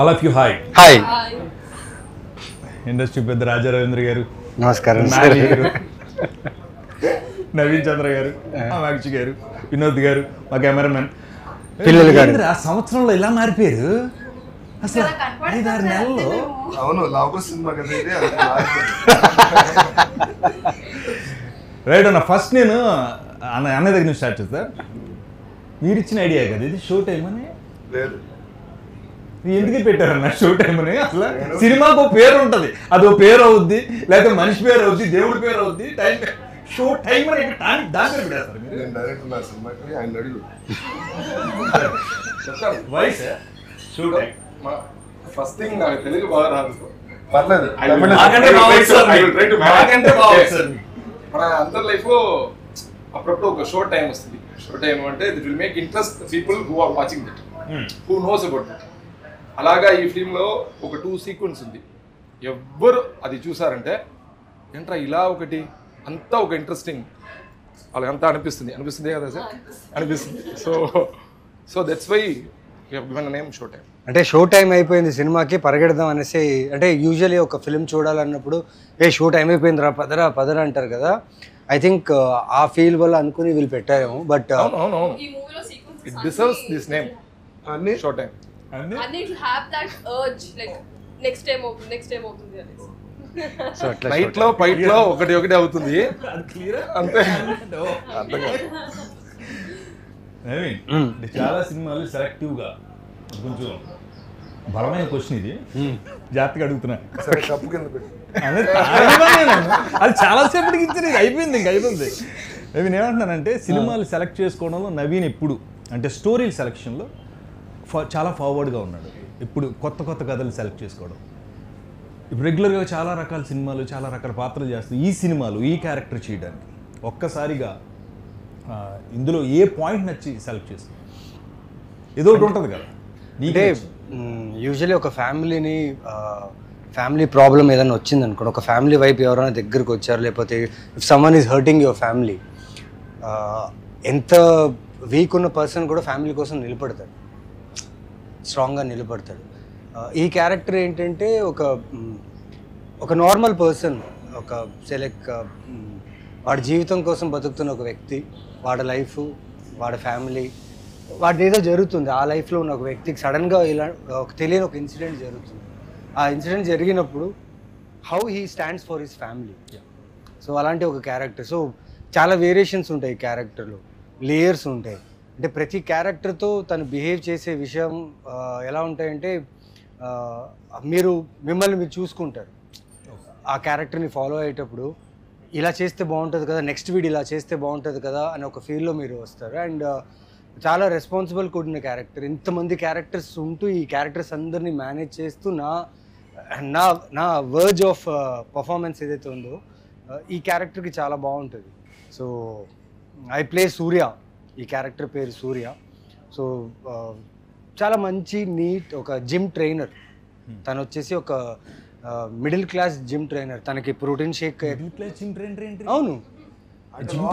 All of you, hi. Hi industry పెద్ద రాజా రవీంద్ర గారు, నమస్కారం నాని గారు, నవీన్ చంద్ర గారు, అమాక్షి గారు, వినోద్ గారు, మా కెమెరామెన్ పిల్లలు గారు. ఆ సంవత్సరంలో ఇలా మారిపోయారు అసలు 5-6 నెలల్లో. అవును లాగో సినిమా కదా ఇది. రైట్ అన్న, ఫస్ట్ నేను అన్న దగ్గర నుంచి స్టార్ట్ చేస్తా. మీరు ఇచ్చిన ఐడియా కదా ఇది, షో టైం అని. లేదు ఎందుకు పెట్టారన్న షో టైం అని? అసలు సినిమాకు ఒక పేరు ఉంటుంది, అది ఒక పేరు అవుద్ది, లేకపోతే మనిషి పేరు అవుద్ది, దేవుడి పేరు అవుద్ది. టైం షో టైం అని దాని పేరు పెట్టేస్తారు మీరు. నేను డైరెక్టర్ నా సినిమాకి ఆయన అడిగి voice show time. First thing నాకు తెలుగు బాగా రాదు. పర్లేదు మాకంటే బాగా వస్తుంది. మాకంటే బాగా వస్తుంది. మన అందరి లైఫ్ లో అప్పుడప్పుడు ఒక షో టైం వస్తుంది. షో టైం అంటే it will make interest people who are watching that, who knows about that. అలాగా ఈ ఫిల్మ్ లో ఒక 2 సీక్వెన్స్ ఉంది. ఎవ్వరు అది చూసారంటే ఏంట్రా ఇలా ఒకటి అంతా ఒక ఇంట్రెస్టింగ్ వాళ్ళకి అంతా అనిపిస్తుంది కదా సార్, అనిపిస్తుంది. So that's why you have given the name show time. అంటే షో టైం అయిపోయింది సినిమాకి, పరిగెడదాం అనేసి. అంటే యూజువల్లీ ఒక ఫిల్మ్ చూడాలన్నప్పుడు షో టైం అయిపోయింది రా పదరా అంటారు కదా. ఐ థింక్ ఆ ఫీల్ వల్ల అనుకుని వీళ్ళు పెట్టారేమో. బట్ అవును ఇట్ డిజర్వ్స్ దిస్ నేమ్ అన్ని show time. And it have that urge like next time అవుతుంది అనేసి. సో అట్లా నైట్ లో ఫైట్ లో ఒకటి అవుతుంది అది క్లియర్ అంతే. అర్థం కాదు. అంటే చాలా సినిమాలు సెలెక్టివ్ గా, కొంచెం బలమైన క్వశ్చన్ ఇది, జాగ్రత్తగా అడుగుతున్నా. సరే కప్పు కింద పెట్టి అది చాలా సేపటికి ఇచ్చింది, ఇది అయిపోయింది, నవీన్ ఏమంటున్నానంటే సినిమాలు సెలెక్ట్ చేసుకోవడంలో నవీన్ ఎప్పుడు అంటే స్టోరీల సెలెక్షన్లో చాలా ఫార్వర్డ్గా ఉన్నాడు. ఇప్పుడు కొత్త కథలు సెలెక్ట్ చేసుకోవడం. ఇప్పుడు రెగ్యులర్గా చాలా రకాల సినిమాలు, చాలా రకాల పాత్రలు చేస్తూ ఈ సినిమాలు ఈ క్యారెక్టర్ చేయడానికి ఒక్కసారిగా ఇందులో ఏ పాయింట్ నచ్చి సెలెక్ట్ చేస్తాం? ఏదో ఒకటి ఉంటుంది కదా. అంటే యూజువల్లీ ఒక ఫ్యామిలీ ప్రాబ్లం ఏదైనా వచ్చింది అనుకోండి, ఒక ఫ్యామిలీ వైపు ఎవరైనా దగ్గరికి వచ్చారు, లేకపోతే if someone is hurting your family, ఎంత వీక్ ఉన్న పర్సన్ కూడా ఫ్యామిలీ కోసం నిలబడతాడు, స్ట్రాంగ్గా నిలబడతాడు. ఈ క్యారెక్టర్ ఏంటంటే ఒక నార్మల్ పర్సన్, ఒక వాడి జీవితం కోసం బతుకుతున్న ఒక వ్యక్తి, వాడి లైఫ్, వాడి ఫ్యామిలీ, వాడి ఏదో జరుగుతుంది ఆ లైఫ్లో ఉన్న ఒక వ్యక్తికి సడన్గా ఇలా తెలియని ఒక ఇన్సిడెంట్ జరుగుతుంది. ఆ ఇన్సిడెంట్ జరిగినప్పుడు how he stands for his family. So అలాంటి ఒక క్యారెక్టర్. సో చాలా వేరియేషన్స్ ఉంటాయి ఈ క్యారెక్టర్లో, లేయర్స్ ఉంటాయి. అంటే ప్రతి క్యారెక్టర్తో తను బిహేవ్ చేసే విషయం ఎలా ఉంటాయంటే మిమ్మల్ని మీరు చూసుకుంటారు ఆ క్యారెక్టర్ని ఫాలో అయ్యేటప్పుడు. ఇలా చేస్తే బాగుంటుంది కదా, నెక్స్ట్ వీడియో ఇలా చేస్తే బాగుంటుంది కదా అని ఒక ఫీల్లో మీరు వస్తారు. అండ్ చాలా రెస్పాన్సిబుల్ కూడిన క్యారెక్టర్. ఇంతమంది క్యారెక్టర్స్ ఉంటూ ఈ క్యారెక్టర్స్ అందరినీ మేనేజ్ చేస్తూ నా వర్జ్ ఆఫ్ పర్ఫార్మెన్స్ ఏదైతే ఉందో ఈ క్యారెక్టర్కి చాలా బాగుంటుంది. సో ఐ ప్లే సూర్య, ఈ క్యారెక్టర్ పేరు సూర్య. సో చాలా మంచి నీట్ ఒక జిమ్ ట్రైనర్. తను వచ్చేసి ఒక మిడిల్ క్లాస్ జిమ్ ట్రైనర్. తనకి ప్రోటీన్ షేక్. అవును,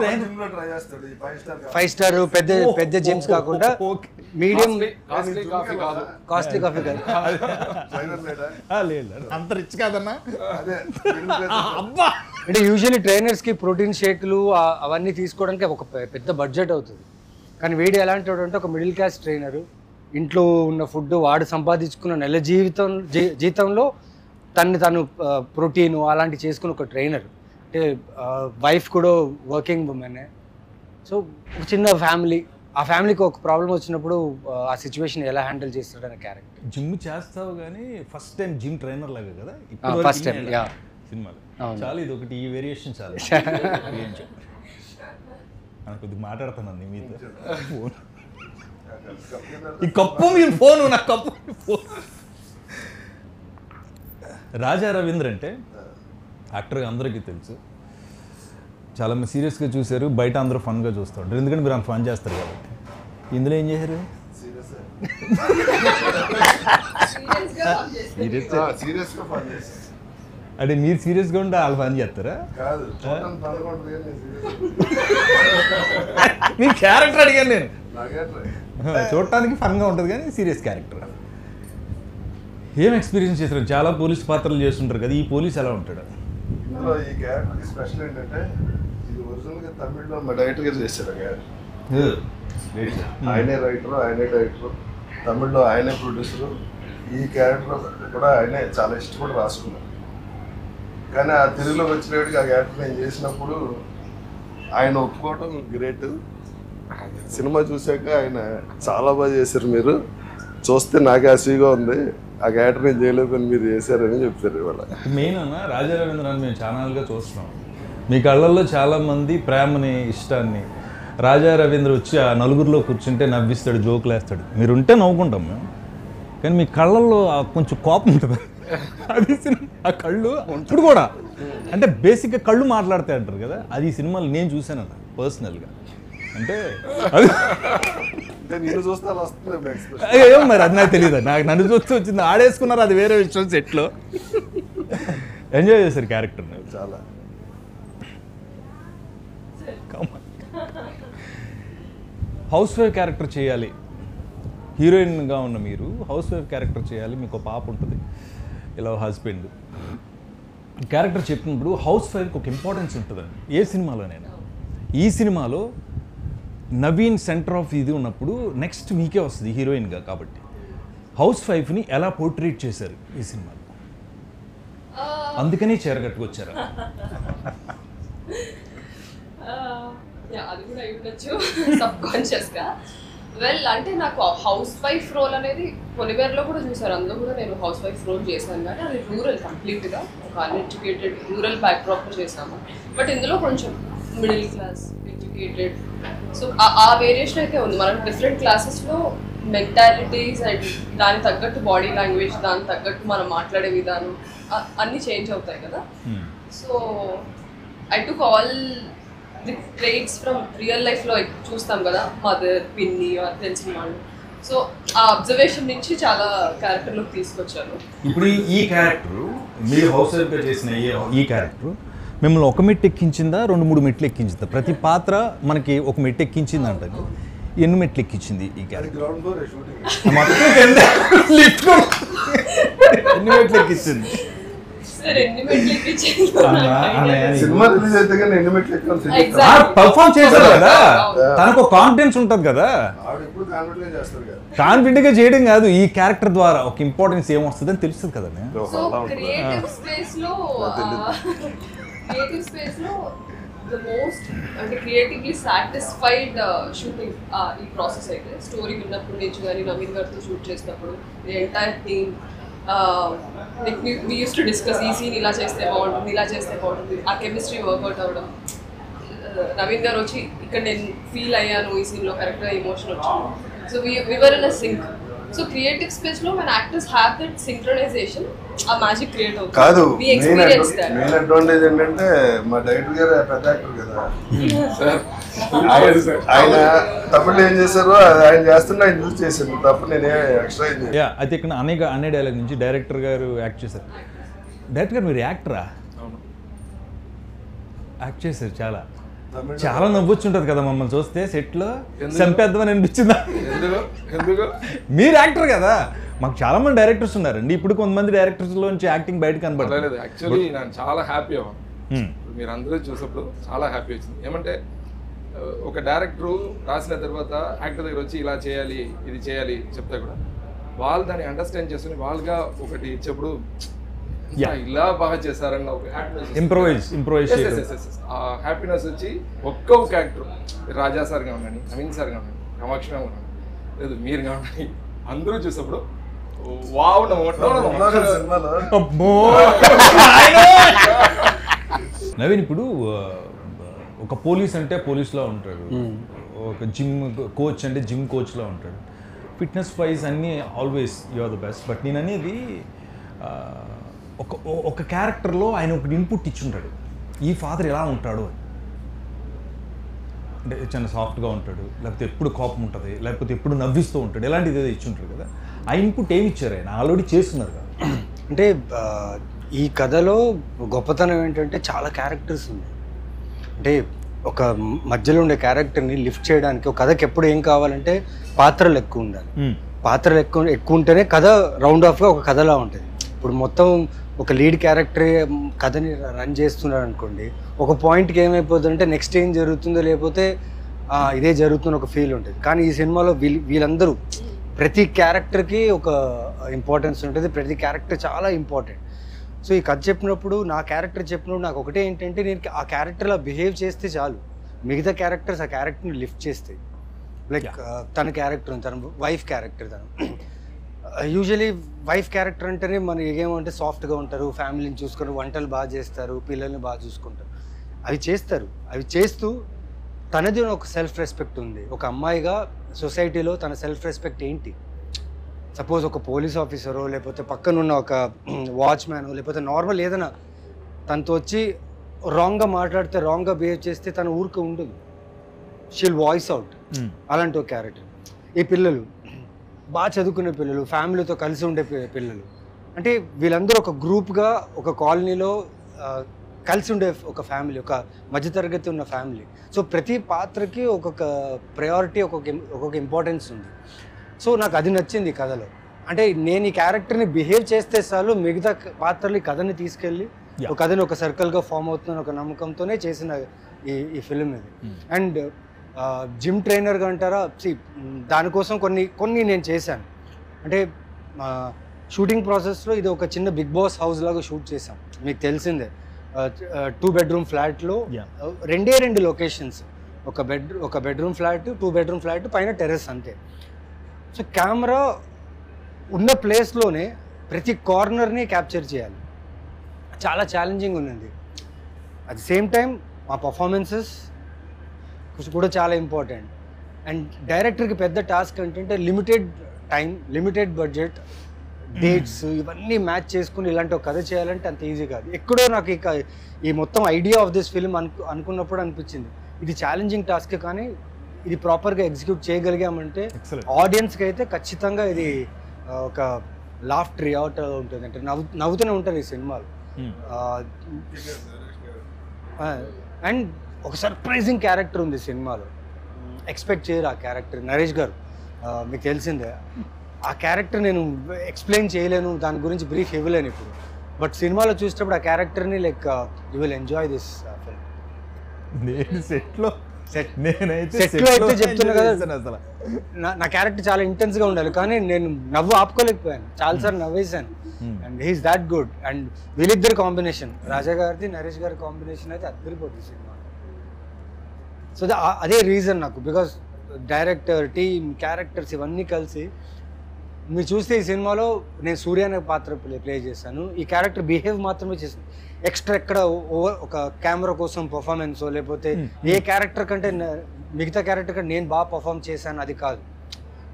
ట్రై చేస్తాడు. ఈ 5 స్టార్ పెద్ద జిమ్స్ కాకుండా మీడియం కాస్ట్లీ కాఫీ కాదు, కాస్ట్లీ కాఫీ కాదు. లేదు అంత రిచ్ కాదన్నా. అదే అంటే యూజువల్లీ ట్రైనర్స్కి ప్రోటీన్ షేక్లు అవన్నీ తీసుకోవడానికి ఒక పెద్ద బడ్జెట్ అవుతుంది. కానీ వీడు ఎలాంటి వాడు అంటే ఒక మిడిల్ క్లాస్ ట్రైనరు, ఇంట్లో ఉన్న ఫుడ్ వాడు సంపాదించుకున్న నెల జీతంలో తను ప్రోటీన్ అలాంటివి చేసుకున్న ఒక ట్రైనర్. అంటే వైఫ్ కూడా వర్కింగ్ ఉమెనే. సో ఒక చిన్న ఫ్యామిలీ, ఆ ఫ్యామిలీకి ఒక ప్రాబ్లం వచ్చినప్పుడు ఆ సిచ్యువేషన్ ఎలా హ్యాండిల్ చేస్తాడనే క్యారెక్టర్. జిమ్ చేస్తావు కానీ ఫస్ట్ టైం జిమ్ ట్రైనర్ లాగా కదా ఫస్ట్ టైం సినిమాలో. చాలా ఇది ఒకటి, ఈ వేరియేషన్ చాలా. కొద్దిగా మాట్లాడుతున్నాను మీతో. ఫోన్ ఈ కప్పు మీరు ఫోన్, నా కప్పు ఫోన్. రాజా రవీంద్ర అంటే యాక్టర్గా అందరికీ తెలుసు, చాలా మంది సీరియస్గా చూశారు, బయట అందరూ ఫన్గా చూస్తారు, ఎందుకంటే మీరు అంత ఫన్ చేస్తారు కాబట్టి. ఇందులో ఏం చేశారు? సీరియస్గా ఫన్ చేసి అంటే మీరు సీరియస్గా ఉంటే వాళ్ళు ఫన్ చేస్తారా? కాదు, మీ క్యారెక్టర్ అడిగాను నేను. నాకే చూడటానికి ఫన్గా ఉంటుంది కానీ సీరియస్ క్యారెక్టర్. ఏం ఎక్స్పీరియన్స్ చేస్తారు? చాలా పోలీస్ పాత్రలు చేస్తుంటారు కదా, ఈ పోలీస్ ఎలా ఉంటాడు? ఇందులో ఈ క్యారెక్టర్ స్పెషల్ ఏంటంటే ఇది ఒరిజినల్గా తమిళ్లో మా డైరెక్టర్గా చేశారు ఆ క్యారెక్టర్. ఆయనే రైటరు, ఆయనే డైరెక్టరు, తమిళ్లో ఆయనే ప్రొడ్యూసరు. ఈ క్యారెక్టర్ కూడా ఆయనే చాలా ఇష్టపడి రాసుకున్నారు. కానీ ఆ తెలుగులో వచ్చినప్పటికి ఆ క్యారెక్టర్ నేను చేసినప్పుడు ఆయన ఒప్పుకోవడం గ్రేట్. సినిమా చూశాక ఆయన చాలా బాగా చేశారు, మీరు చూస్తే నాకే అసూయగా ఉంది, ఆ క్యారెక్టర్ నేను చేయలేదని మీరు చేశారని చెప్పారు ఇవాళ. మెయిన్ అన్న రాజా రవీంద్రనాథ్ మేము ఛానల్గా చూస్తున్నాం, మీ కళ్ళల్లో చాలామంది ప్రేమని ఇష్టాన్ని. రాజా రవీంద్ర వచ్చి ఆ నలుగురిలో కూర్చుంటే నవ్విస్తాడు, జోకులు వేస్తాడు, మీరుంటే నవ్వుకుంటాం మేము, కానీ మీ కళ్ళల్లో కొంచెం కోపం ఉంటుంది. అది ఆ కళ్ళు ఇప్పుడు కూడా అంటే బేసిక్గా కళ్ళు మాట్లాడతాయి అంటారు కదా, అది ఈ సినిమాలు నేను చూశానన్న పర్సనల్గా. అంటే అది నేను చూస్తే అలా వస్తుంది ఎక్స్ప్రెషన్. ఏమో మరి అది నాకు తెలియదు, నాకు నన్ను చూస్తూ వచ్చింది, ఆడేసుకున్నారు, అది వేరే విషయం. సెట్లో ఎంజాయ్ చేశారు క్యారెక్టర్ని చాలా. హౌస్ వైఫ్ క్యారెక్టర్ చేయాలి, హీరోయిన్గా ఉన్న మీరు హౌస్ వైఫ్ క్యారెక్టర్ చేయాలి, మీకు ఒక పాప ఉంటుంది, ఇలా హస్బెండ్ క్యారెక్టర్ చెప్పినప్పుడు హౌస్ వైఫ్కి ఒక ఇంపార్టెన్స్ ఉంటుందండి ఏ సినిమాలోనైనా. ఈ సినిమాలో నవీన్ సెంటర్ ఆఫ్ ఇది ఉన్నప్పుడు నెక్స్ట్ మీకే వస్తుంది హీరోయిన్గా, కాబట్టి హౌస్ వైఫ్ని ఎలా పోర్ట్రేట్ చేశారు ఈ సినిమాలో? అందుకని చీరగట్టుకొచ్చారు. అది కూడా అయి ఉండొచ్చు సబ్ కాన్షియస్గా. వెల్ అంటే నాకు హౌస్ వైఫ్ రోల్ అనేది పొలివేర్లో కూడా చూసారు, అందులో కూడా నేను హౌస్ వైఫ్ రోల్ చేశాను, కానీ అది రూరల్ కంప్లీట్గా ఒక అన్ఎడ్యుకేటెడ్ రూరల్ బ్యాక్డ్రాప్లో చేశాము. బట్ ఇందులో కొంచెం మిడిల్ క్లాస్ ఎడ్యుకేటెడ్, సో ఆ వేరియేషన్ అయితే ఉంది. మనం డిఫరెంట్ క్లాసెస్లో మెంటాలిటీస్ అండ్ దానికి తగ్గట్టు బాడీ లాంగ్వేజ్, దానికి తగ్గట్టు మనం మాట్లాడే విధానం అన్నీ చేంజ్ అవుతాయి కదా. So I took all the traits from real లైఫ్లో చూస్తాం కదా, మదర్, పిన్ని తెలిసిన వాళ్ళు. సో ఆ అబ్జర్వేషన్ నుంచి చాలా క్యారెక్టర్లోకి తీసుకొచ్చాను. ఇప్పుడు ఈ క్యారెక్టర్ మీరు హౌస్ వైఫ్గా చేసిన ఈ క్యారెక్టర్ మిమ్మల్ని ఒక మెట్టు ఎక్కించిందా, 2-3 మెట్లు ఎక్కించిందా? ప్రతి పాత్ర మనకి ఒక మెట్టు ఎక్కించింది అంటారు, ఎన్ని మెట్లు ఎక్కించింది ఈ క్యారెక్టర్? గ్రౌండ్ ఫ్లోర్ షూటింగ్ ఎన్ని మెట్లు ఎక్కించింది? సినిమా రిలీజ్ అయితే కానీ ఎన్ని మెట్లు ఎక్కాలి, పర్ఫార్మ్ చేశారు కదా, తనకు కాన్ఫిడెన్స్ ఉంటుంది కదా, ఆవిడ ఎప్పుడు కాన్ఫిడెంట్ చేస్తారు కదా. కాన్ఫిడెంట్గా చేయడం కాదు, ఈ క్యారెక్టర్ ద్వారా ఒక ఇంపార్టెన్స్ ఏమొస్తుంది అని తెలుస్తుంది కదా. సో క్రియేటివ్ స్పేస్ లో ద మోస్ట్ అంటే క్రియేటివ్లీ సాటిస్ఫైడ్ షూటింగ్ ఈ ప్రాసెస్ అయితే స్టోరీ విన్నప్పుడు నుంచి కానీ నవీన్ గారితో షూట్ చేసినప్పుడు the entire team we use to discuss ఈ సీన్ ఇలా చేస్తే బాగుంటుంది, ఇలా చేస్తే బాగుంటుంది, ఆ కెమిస్ట్రీ వర్కౌట్ అవ్వడం. నవీన్ గారు వచ్చి ఇక్కడ నేను ఫీల్ అయ్యాను ఈ సీన్లో కరెక్ట్గా ఎమోషన్ వచ్చింది. So we're in a sync. So creative space లో మన యాక్టర్స్ హ్యావ్ దట్ సింక్రనైజేషన్, ఆ మ్యాజిక్ క్రియేట్ అవుతుంది. కాదు, we experience that. Main advantage ఏంటంటే మా డైరెక్టర్ గారు పెద్ద యాక్టర్ కదా, ఆయన తప్పుడు ఏం చేశారో ఆయన చేస్తున్నా ఆయన చూసి చేశాను తప్ప నేనే ఎక్స్ట్రా అయితే ఇక్కడ అనే డైలాగ్ నుంచి డైరెక్టర్ గారు యాక్ట్ చేశారు. డైరెక్టర్ గారు మీరు యాక్టరా? యాక్ట్ చేశారు, చాలా నవ్వొచ్చుంటది కదా మమ్మల్ని చూస్తే సెట్లో, చంపేద్దామని అనిపించిందా? ఎందుకు మీరు యాక్టర్ కదా, మాకు చాలా మంది డైరెక్టర్స్ ఉన్నారండి, ఇప్పుడు కొంతమంది డైరెక్టర్స్ లోంచి యాక్టింగ్ బయటకు కనబడలేదు. యాక్చువల్లీ నేను చాలా హ్యాపీ అవ్వను, మీరు అందరూ చూసినప్పుడు చాలా హ్యాపీ వచ్చింది. ఏమంటే ఒక డైరెక్టరు రాసిన తర్వాత యాక్టర్ దగ్గర వచ్చి ఇలా చేయాలి, ఇది చేయాలి చెప్తే కూడా వాళ్ళు దాన్ని అండర్స్టాండ్ చేసుకుని వాళ్ళుగా ఒకటి ఇచ్చేప్పుడు ఇలా బాగా చేశారన్న ఒక ఇంప్రూవైజ్ ఆ హ్యాపీనెస్ వచ్చి ఒక్కొక్క యాక్టర్, రాజా సార్ కావండి, నవీన్ సార్ కావండి, కామాక్షి మ్యామ్ కావండి, లేదు మీరు కావండి, అందరూ చూసినప్పుడు వావ్ సినిమాలో నవీన్ ఇప్పుడు ఒక పోలీస్ అంటే పోలీస్లో ఉంటాడు, ఒక జిమ్ కోచ్ అంటే జిమ్ కోచ్లో ఉంటాడు, ఫిట్నెస్ వైజ్ అన్నీ always you are the best. But నేను అనేది ఒక క్యారెక్టర్లో ఆయన ఒకటి ఇన్పుట్ ఇచ్చుంటాడు, ఈ ఫాదర్ ఎలా ఉంటాడు అంటే చాలా సాఫ్ట్గా ఉంటాడు, లేకపోతే ఎప్పుడు కోపం ఉంటుంది, లేకపోతే ఎప్పుడు నవ్విస్తూ ఉంటాడు, ఇలాంటిది ఏదో ఇచ్చుంటాడు కదా. ఆ ఇన్పుట్ ఏమి ఇచ్చారు ఆయన? ఆల్రెడీ చేస్తున్నారు కదా. అంటే ఈ కథలో గొప్పతనం ఏంటంటే చాలా క్యారెక్టర్స్ ఉన్నాయి. అంటే ఒక మధ్యలో ఉండే క్యారెక్టర్ని లిఫ్ట్ చేయడానికి ఒక కథకి ఎప్పుడు ఏం కావాలంటే పాత్రలు ఎక్కువ ఉండాలి. పాత్రలు ఎక్కువ ఉంటేనే కథ రౌండ్ ఆఫ్గా ఒక కథలా ఉంటుంది. ఇప్పుడు మొత్తం ఒక లీడ్ క్యారెక్టర్ కథని రన్ చేస్తున్నాడు అనుకోండి, ఒక పాయింట్కి ఏమైపోతుందంటే నెక్స్ట్ ఏం జరుగుతుందో లేకపోతే ఇదే జరుగుతున్న ఒక ఫీల్ ఉంటుంది. కానీ ఈ సినిమాలో వీళ్ళందరూ ప్రతి క్యారెక్టర్కి ఒక ఇంపార్టెన్స్ ఉంటుంది, ప్రతి క్యారెక్టర్ చాలా ఇంపార్టెంట్. సో ఈ కథ చెప్పినప్పుడు నా క్యారెక్టర్ చెప్పినప్పుడు నాకు ఒకటే ఏంటంటే, నేను ఆ క్యారెక్టర్లా బిహేవ్ చేస్తే చాలు, మిగతా క్యారెక్టర్స్ ఆ క్యారెక్టర్ని లిఫ్ట్ చేస్తాయి. లైక్ తన క్యారెక్టర్, తన వైఫ్ క్యారెక్టర్, తను యూజువలీ వైఫ్ క్యారెక్టర్ అంటేనే మనకి ఏమంటే సాఫ్ట్గా ఉంటారు, ఫ్యామిలీని చూసుకొని వంటలు బాగా చేస్తారు, పిల్లల్ని బాగా చూసుకుంటారు, అవి చేస్తారు. అవి చేస్తూ తనది ఒక సెల్ఫ్ రెస్పెక్ట్ ఉంది. ఒక అమ్మాయిగా సొసైటీలో తన సెల్ఫ్ రెస్పెక్ట్ ఏంటి? సపోజ్ ఒక పోలీస్ ఆఫీసరో లేకపోతే పక్కనున్న ఒక వాచ్మ్యానో లేకపోతే నార్మల్ ఏదైనా తనతో వచ్చి రాంగ్గా మాట్లాడితే, రాంగ్గా బిహేవ్ చేస్తే తన ఊరికి ఉండదు, షీల్ వాయిస్ అవుట్. అలాంటి ఒక క్యారెక్టర్. ఈ పిల్లలు బాగా చదువుకునే పిల్లలు, ఫ్యామిలీతో కలిసి ఉండే పిల్లలు, అంటే వీళ్ళందరూ ఒక గ్రూప్గా ఒక కాలనీలో కలిసి ఉండే ఒక ఫ్యామిలీ, ఒక మధ్యతరగతి ఉన్న ఫ్యామిలీ. సో ప్రతి పాత్రకి ఒక్కొక్క ప్రయారిటీ, ఒక్కొక్క ఇంపార్టెన్స్ ఉంది. సో నాకు అది నచ్చింది కథలో. అంటే నేను ఈ క్యారెక్టర్ని బిహేవ్ చేస్తే చాలు, మిగతా పాత్రలు కథని తీసుకెళ్ళి ఒక కథని ఒక సర్కిల్గా ఫామ్ అవుతున్న ఒక నమ్మకంతోనే చేసిన ఈ ఫిలిం ఇది. అండ్ జిమ్ ట్రైనర్గా అంటారా, దానికోసం కొన్ని నేను చేశాను. అంటే షూటింగ్ ప్రాసెస్లో ఇది ఒక చిన్న బిగ్ బాస్ హౌస్ లాగా షూట్ చేశాం, మీకు తెలిసిందే. 2 bedroom ఫ్లాట్లో 2 లొకేషన్స్, ఒక బెడ్రూమ్ ఫ్లాట్, 2 bedroom ఫ్లాట్, పైన టెర్రస్, అంతే. సో కెమెరా ఉన్న ప్లేస్లోనే ప్రతి కార్నర్ని క్యాప్చర్ చేయాలి, చాలా ఛాలెంజింగ్ ఉన్నది. అట్ ది సేమ్ టైం మా పర్ఫార్మెన్సెస్ కూడా చాలా ఇంపార్టెంట్. అండ్ డైరెక్టర్కి పెద్ద టాస్క్ ఏంటంటే limited time, limited budget, dates ఇవన్నీ మ్యాచ్ చేసుకుని ఇలాంటి ఒక కథ చేయాలంటే అంత ఈజీ కాదు. ఎక్కడో నాకు ఈ మొత్తం ఐడియా ఆఫ్ దిస్ ఫిల్మ్ అనుకున్నప్పుడు అనిపించింది ఇది ఛాలెంజింగ్ టాస్క్, కానీ ఇది ప్రాపర్గా ఎగ్జిక్యూట్ చేయగలిగామంటే ఆడియన్స్కి అయితే ఖచ్చితంగా ఇది ఒక లాఫ్ట్ రియాట్ ఉంటుంది, అంటే నవ్వుతూనే ఉంటారు ఈ సినిమాలో. అండ్ ఒక సర్ప్రైజింగ్ క్యారెక్టర్ ఉంది సినిమాలో, ఎక్స్పెక్ట్ చేయరు ఆ క్యారెక్టర్. నరేష్ గారు మీకు తెలిసిందే, ఆ క్యారెక్టర్ నేను ఎక్స్ప్లెయిన్ చేయలేను, దాని గురించి బ్రీఫ్ ఇవ్వలేను ఇప్పుడు. బట్ సినిమాలో చూసినప్పుడు ఆ క్యారెక్టర్ని like you will enjoy this film. నేను సెట్లో అయితే చెప్తున్నా కదా, నా క్యారెక్టర్ చాలా ఇంటెన్స్గా ఉండాలి, కానీ నేను నవ్వు ఆపుకోలేకపోయాను, చాలాసార్లు నవ్వేశాను. And he is that good. And వీళ్ళిద్దరు కాంబినేషన్, రాజా గారిది నరేష్ గారి కాంబినేషన్ అయితే అద్దరిపోతుంది సినిమా. సో అదే రీజన్ నాకు, బికాస్ డైరెక్టర్, టీమ్, క్యారెక్టర్స్ ఇవన్నీ కలిసి మీరు చూస్తే ఈ సినిమాలో నేను సూర్య అనే పాత్ర ప్లే చేశాను. ఈ క్యారెక్టర్ బిహేవ్ మాత్రమే చేశాను, ఎక్స్ట్రా ఎక్కడ ఒక కెమెరా కోసం పర్ఫార్మెన్స్ లేకపోతే ఏ క్యారెక్టర్ కంటే మిగతా క్యారెక్టర్ కంటే నేను బాగా పర్ఫామ్ చేశాను అది కాదు.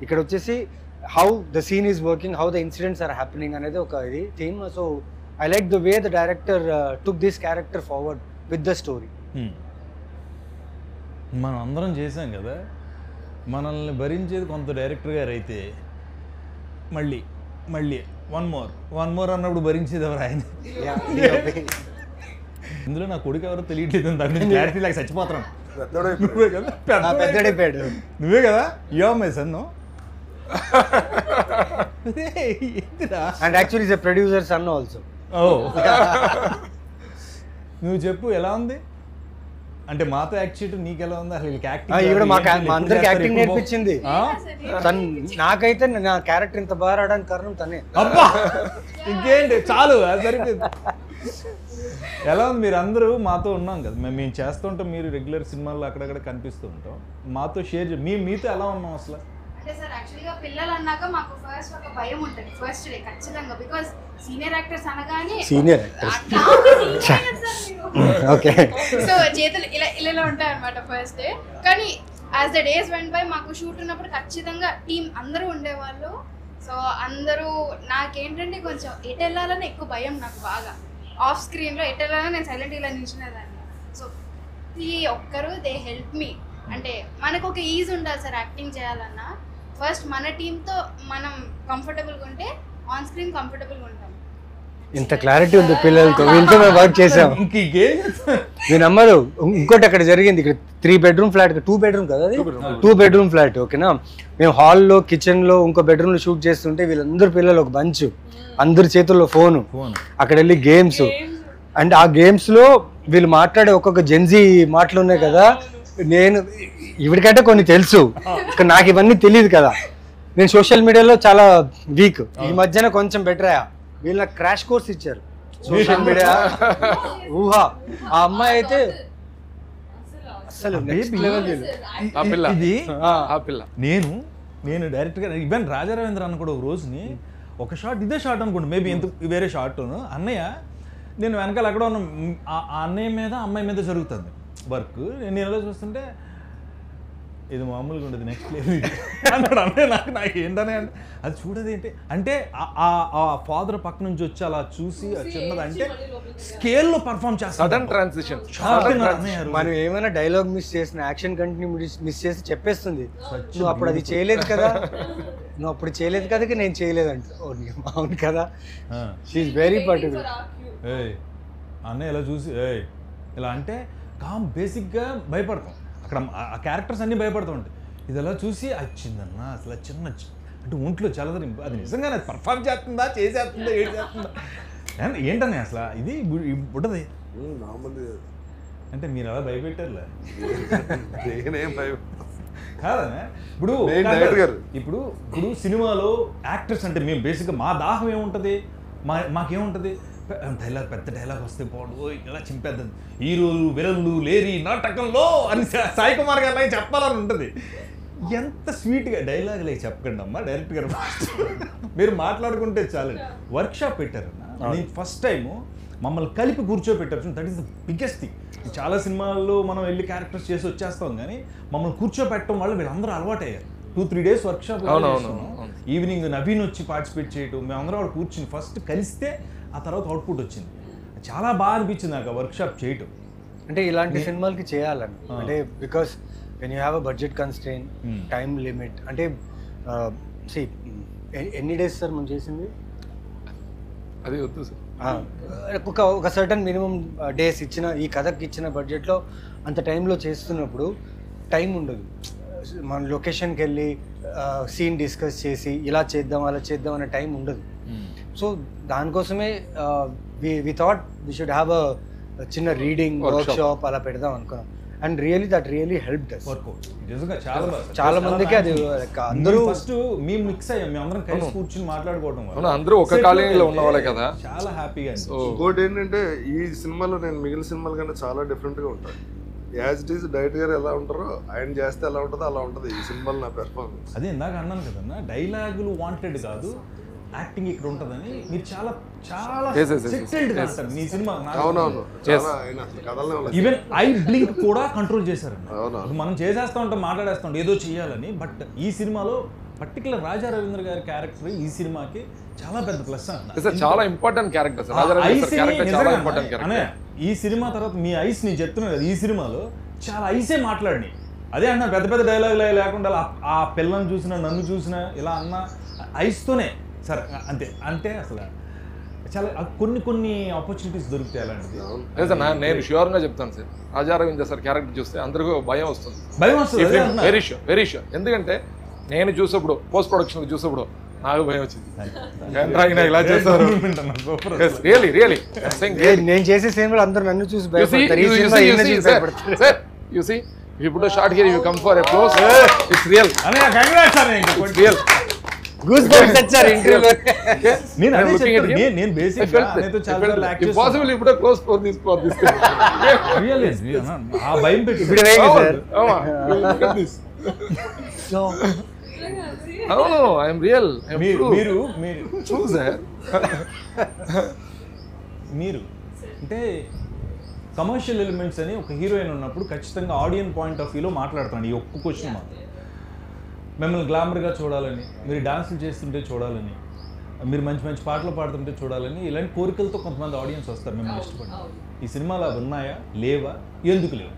ఇక్కడ వచ్చేసి how the scene is working, how the incidents are happening అనేది ఒక ఇది theme. So I like the way the director took this character forward with the story. మనం అందరం చేసాం కదా, మనల్ని భరించేది కొంత డైరెక్టర్ గారు అయితే మళ్ళీ వన్ మోర్ అన్నప్పుడు భరించేది ఎవరు? ఆయన. ఇందులో నా కొడుకు ఎవరో తెలియట్లేదు, దాని క్లారిటీ లాగా చచ్చిపోతున్నాను. నువ్వే కదా, నువ్వే కదా, yo my son. And actually is a producer son also. నువ్వు చెప్పు ఎలా ఉంది అంటే మాతో యాక్ట్ చేయడం నీకు ఎలా ఉంది అసలు? అందరికి యాక్టింగ్ నేర్పించింది నాకైతే. నా క్యారెక్టర్ ఇంత బాగా రావడానికి కారణం తనే. అబ్బా ఇంకేంటి, చాలు సరిపోయింది. ఎలా ఉంది? మీరు అందరూ మాతో ఉన్నాం కదా, మేము చేస్తుంటాం, మీరు రెగ్యులర్ సినిమాల్లో అక్కడక్కడ కనిపిస్తూ ఉంటాం, మాతో షేర్ మీతో ఎలా ఉన్నాం అసలు? అంటే సార్ యాక్చువల్గా పిల్లలు అన్నాక మాకు ఫస్ట్ ఒక భయం ఉంటుంది ఫస్ట్ డే ఖచ్చితంగా, బికాజ్ సీనియర్ యాక్టర్స్ అనగానే ఓకే సో చేతులు ఇలా ఉంటాయి అనమాట ఫస్ట్ డే. కానీ as the days went by మాకు షూట్ ఉన్నప్పుడు ఖచ్చితంగా టీం అందరూ ఉండేవాళ్ళు. సో అందరూ నాకేంటంటే కొంచెం ఎటు వెళ్ళాలని ఎక్కువ భయం నాకు బాగా. ఆఫ్ స్క్రీన్లో ఎటు వెళ్ళాలని నేను సైలెంట్ ఇలా నిల్చునేదాన్ని. సో ఈ ఒక్కరు దే హెల్ప్ మీ. అంటే మనకు ఒక ఈజ్ ఉండాలి సార్ యాక్టింగ్ చేయాలన్నా. ఫస్ట్ మన టీంతో మనం కంఫర్టబుల్గా ఉంటే ఆన్ స్క్రీన్ కంఫర్టబుల్గా ఉంటాం. ఇంత క్లారిటీ ఉంది పిల్లలతో, వీళ్ళతో మేము వర్క్ చేసాం. మీ నమ్మరు, ఇంకోటి అక్కడ జరిగింది. ఇక్కడ 3 bedroom ఫ్లాట్, 2 bedroom కదా అది, 2 bedroom ఫ్లాట్. ఓకేనా, మేము హాల్లో కిచెన్లో ఇంకో బెడ్రూమ్లో షూట్ చేస్తుంటే వీళ్ళందరూ పిల్లలు ఒక బంచ్, అందరి చేతుల్లో ఫోను, అక్కడ వెళ్ళి గేమ్స్. అండ్ ఆ గేమ్స్లో వీళ్ళు మాట్లాడే ఒక్కొక్క జెన్జీ మాటలు ఉన్నాయి కదా, నేను ఇవిడికంటే కొన్ని తెలుసు, నాకు ఇవన్నీ తెలియదు కదా. నేను సోషల్ మీడియాలో చాలా వీక్, ఈ మధ్యన కొంచెం బెటర్ అయ్యా. వీళ్ళు నాకు క్రాష్ కోర్స్ ఇచ్చారు సోషల్ మీడియా ఊహా. ఆ అమ్మాయి అయితే అసలు నెక్స్ట్ లెవెల్. నేను డైరెక్ట్గా ఈవెన్ రాజా రవీంద్ర అన్న కూడా ఒక రోజుని ఒక షాట్, ఇదే షాట్ అనుకోండి, మేబీ ఎంత వేరే షాట్ను అన్నయ్య నేను వెనకాల ఎక్కడ ఉన్న ఆ అన్నయ్య మీద అమ్మాయి మీద జరుగుతుంది వర్క్. నేను ఎలా చూస్తుంటే ఇది మామూలుగా ఉండదు, నెక్స్ట్ లెవెల్ అన్నాడు అన్నయ్య. నాకు ఏంటనే అంటే అది చూడదు ఏంటి అంటే ఆ ఫాదర్ పక్క నుంచి వచ్చి అలా చూసి చిన్నది అంటే స్కేల్లో పర్ఫామ్ చేస్తాడు. Sudden transition. మనం ఏమైనా డైలాగ్ మిస్ చేసిన, యాక్షన్ కంటిన్యూ మిస్ చేసి చెప్పేస్తుంది, నువ్వు అప్పుడు అది చేయలేదు కదా, నువ్వు అప్పుడు చేయలేదు కదా, నేను చేయలేదంట. అవును కదా, షీఈస్ వెరీ పర్టికులర్. అన్నయ్య ఇలా చూసి ఇలా అంటే బేసిక్గా భయపడతాం, అక్కడ ఆ క్యారెక్టర్స్ అన్నీ భయపడుతూ ఉంటాయి. ఇది ఎలా చూసి వచ్చిందన్న అసలు చిన్న అంటే ఒంట్లో చల్లదని, అది నిజంగా అది పర్ఫామ్ చేస్తుందా, చేసేస్తుందా, ఏడు చేస్తుందా ఏంటనే అసలు ఇది ఉంటుంది అంటే మీరు అలా భయపెట్టారులే కాదనే. ఇప్పుడు సినిమాలో యాక్టర్స్ అంటే మేము బేసిక్గా మా దాహం ఏముంటుంది, మాకేముంటుంది, డైలాగ్ పెద్ద డైలాగ్ వస్తే పోడు ఇలా చింపేద్దాం, హీరోలు విలన్లు లేరి నాటకంలో అని సాయి కుమార్ గారు చెప్పాలని ఉంటుంది. ఎంత స్వీట్గా డైలాగులు అవి చెప్పకండి అమ్మా, డైరెక్ట్ గారు మీరు మాట్లాడుకుంటే చాలు. వర్క్షాప్ పెట్టారన్న, నేను ఫస్ట్ టైము మమ్మల్ని కలిపి కూర్చోబెట్టారు, that is the biggest thing. చాలా సినిమాల్లో మనం వెళ్ళి క్యారెక్టర్స్ చేసి వచ్చేస్తాం, కానీ మమ్మల్ని కూర్చోబెట్టడం వల్ల వీళ్ళందరూ అలవాటు అయ్యారు. 2-3 days వర్క్షాప్, ఈవినింగ్ నవీన్ వచ్చి పార్టిసిపేట్ చేయటం, మేమందరం వాళ్ళు కూర్చుని ఫస్ట్ కలిస్తే ఆ తర్వాత అవుట్పుట్ వచ్చింది. చాలా బాగా అనిపించింది నాకు ఆ వర్క్షాప్ చేయటం. అంటే ఇలాంటి సినిమాలకి చేయాలని, అంటే because when you have a budget constrain, time limit, అంటే ఎన్ని డేస్ సార్ మనం చేసింది అది వద్దు సార్, ఒక సర్టన్ మినిమం డేస్ ఇచ్చిన, ఈ కథకి ఇచ్చిన బడ్జెట్లో అంత టైంలో చేస్తున్నప్పుడు టైం ఉండదు. మన లొకేషన్కి వెళ్ళి సీన్ డిస్కస్ చేసి ఇలా చేద్దాం అలా చేద్దాం అనే టైం ఉండదు. సో దానికోసమే we thought we should have a చిన్న రీడింగ్ వర్క్షాప్ అలా పెడదాం అనుకున్నాం. And really that really help thus. చాలా మందికి అది అందరూ ఫస్ట్ మేము మిక్స్ అయ్యాం, మేము అందరం కలిసి కూర్చుని మాట్లాడుకోవడం, అందరూ ఒక కాలనీలో ఉన్న వాళ్ళే కదా, చాలా హ్యాపీగా. ఇంకోటి ఏంటంటే ఈ సినిమాలో నేను మిగిలిన సినిమాల కంటే చాలా డిఫరెంట్గా ఉంటాను. యాజ్ ఇట్ ఈస్ డైరెక్ట్ గారు ఎలా ఉంటారో ఆయన చేస్తే ఎలా ఉంటుందో అలా ఉంటుంది ఈ సినిమాలో నా పెర్ఫార్మెన్స్. అదే ఇందాక అన్నాను కదన్నా, డైలాగులు వాంటెడ్ కాదు, యాక్టింగ్ ఇక్కడ ఉంటుందని. మీరు చాలా చాలా సెటిల్డ్గా అంటారు మీ సినిమా. అవునవును, ఈవెన్ ఐ బ్లింక్ కూడా కంట్రోల్ చేశారండి. మనం చేసేస్తూ ఉంటాం, మాట్లాడేస్తూ ఉంటాం ఏదో చేయాలని, బట్ ఈ సినిమాలో పర్టికులర్ రాజా రవీంద్ర గారి క్యారెక్టర్ ఈ సినిమాకి చాలా పెద్ద ప్లస్ అంట. చాలా ఇంపార్టెంట్ క్యారెక్టర్. ఈ సినిమా తర్వాత మీ ఐస్ నేను చెప్తున్నాను కదా, ఈ సినిమాలో చాలా ఐసే మాట్లాడినాయి. అదే అంటున్నా, పెద్ద పెద్ద డైలాగులు లేకుండా ఆ పిల్లని చూసినా నన్ను చూసినా ఇలా అన్న ఐస్తోనే సరే అంతే. అంటే అసలు చాలా కొన్ని ఆపర్చునిటీస్ దొరుకుతాయి అలాంటిది. నేను ష్యూర్గా చెప్తాను sir, Raja Ravindra sir character చూస్తే అందరికీ భయం వస్తుంది. Very sure. ఎందుకంటే నేను చూసేప్పుడు పోస్ట్ ప్రొడక్షన్ చూసేప్పుడు నాకు భయం వచ్చింది, ఇలా చేస్తారు. నేను చేసే సినిమాలు అందరూ నన్ను చూసి ఇప్పుడు short here you come for a close, it's real. Goose bumps వచ్చారు ఇంటర్వ్యూలో. నేను బేసిక్గా పాసిబుల్ ఇప్పుడు క్లోజ్ ఫర్ దిస్ ఆ భయం పెట్టి అవును, ఐఎమ్ రియల్. మీరు అంటే కమర్షియల్ ఎలిమెంట్స్ అని ఒక హీరోయిన్ ఉన్నప్పుడు ఖచ్చితంగా ఆడియన్ పాయింట్ ఆఫ్ వ్యూలో మాట్లాడుతాను. ఈ ఒక్క క్వశ్చన్ మాత్రం, మిమ్మల్ని గ్లామర్గా చూడాలని, మీరు డాన్సులు చేస్తుంటే చూడాలని, మీరు మంచి మంచి పాటలు పాడుతుంటే చూడాలని, ఇలాంటి కోరికలతో కొంతమంది ఆడియన్స్ వస్తారు మిమ్మల్ని ఇష్టపడి. ఈ సినిమాలో అవి ఉన్నాయా, లేవా, ఎందుకు లేవు?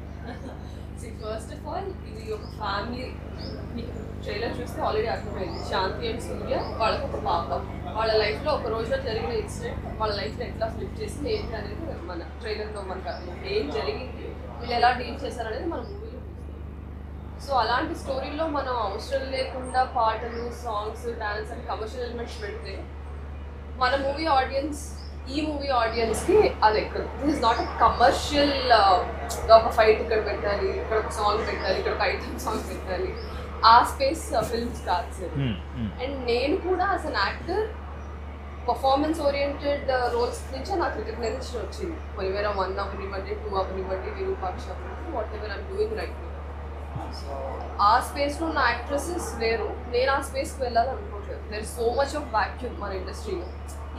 ఫస్ట్ ఆఫ్ ఆల్ ఇది ఒక ఫ్యామిలీ. మీకు ట్రైలర్ చూస్తే ఆల్రెడీ అర్థమైంది. శాంతి అండ్ సూర్య వాళ్ళకి ఒక పాప. వాళ్ళ లైఫ్లో ఒక రోజులో జరిగిన ఇన్సిడెంట్ వాళ్ళ లైఫ్లో ఎట్లా ఫ్లిప్ చేసింది ఏంటి అనేది మన ట్రైలర్లో మనకు ఏం జరిగింది, వీళ్ళు ఎలా డీల్ చేశారనేది మన మూవీలో చూస్తాం. సో అలాంటి స్టోరీలో మనం అవసరం లేకుండా పాటలు, songs, dance and commercial elements పెడితే మన మూవీ ఆడియన్స్, ఈ మూవీ ఆడియన్స్కి అది ఎక్కదు. This is not a commercial ఒక ఫైట్ ఇక్కడ పెట్టాలి, ఇక్కడ ఒక సాంగ్ పెట్టాలి, ఇక్కడ ఒక ఐటమ్ సాంగ్ పెట్టాలి, ఆ స్పేస్ ఫిల్మ్స్ కాదు సార్. అండ్ నేను కూడా as an actor performance oriented roles నుంచి నాకు రికగ్నైజేషన్ వచ్చింది. పొలిమేర 1 అవనివ్వండి, 2 అవనివ్వండి, విరూపాక్ష అవనివ్వండి, whatever I'm doing right now. So ఆ స్పేస్లో నా యాక్ట్రెసెస్ లేరు, నేను ఆ స్పేస్కి వెళ్ళాలనుకోవట్లేదు. There is so much of vacuum మన ఇండస్ట్రీలో.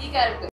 ఈ క్యారెక్టర్